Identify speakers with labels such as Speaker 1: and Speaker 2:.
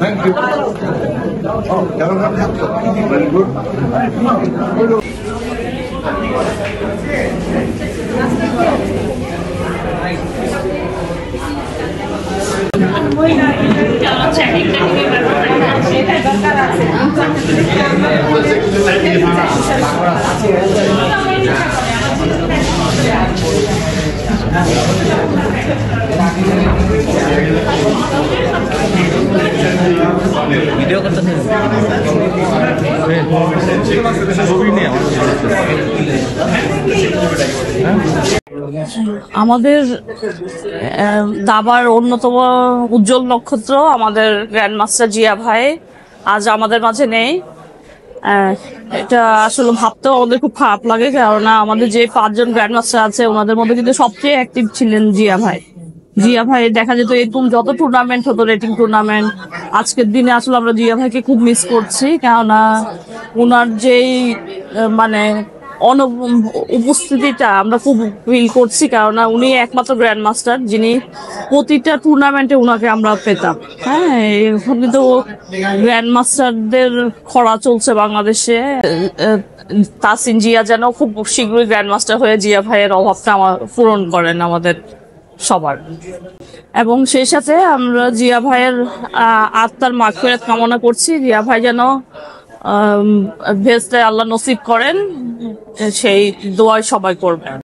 Speaker 1: Thank you. Oh, very good.
Speaker 2: Video করতেছেন
Speaker 3: আমাদের দাবার অন্যতম উজ্জ্বল নক্ষত্র আমাদের গ্র্যান্ড মাস্টার জিয়া ভাই আজ আমাদের মাঝে নেই। এটা আসলে ভাবতেও আমাদের খুব খারাপ লাগে, কেননা আমাদের যে 5 জন গ্র্যান্ড মাস্টার আছে ওনাদের মধ্যে কিন্তু সবচেয়ে অ্যাক্টিভ ছিলেন জিয়া ভাই। জিয়া ভাই দেখা যেত এরকম যত টুর্নামেন্ট হতো, রেটিং টুর্নামেন্ট, আজকের দিনে আসলে আমরা জিয়া ভাইকে খুব মিস করছি, কেননা ওনার যেই মানে উপস্থিতিটা আমরা খুব ফিল করছি, কেননা উনি একমাত্র গ্র্যান্ড মাস্টার যিনি প্রতিটা টুর্নামেন্টে উনাকে আমরা পেতাম। হ্যাঁ, এখন কিন্তু গ্র্যান্ড মাস্টারদের খরা চলছে বাংলাদেশে। তাসিন জিয়া যেন খুব শীঘ্রই গ্র্যান্ড মাস্টার হয়ে জিয়া ভাইয়ের অভাবটা পূরণ করেন আমাদের সবার, এবং সেই সাথে আমরা জিয়া ভাইয়ের আত্মার মাগফিরাত কামনা করছি। জিয়া ভাই যেন ভেস্তে আল্লাহ নসিব করেন, সেই দোয়াই সবাই করবেন।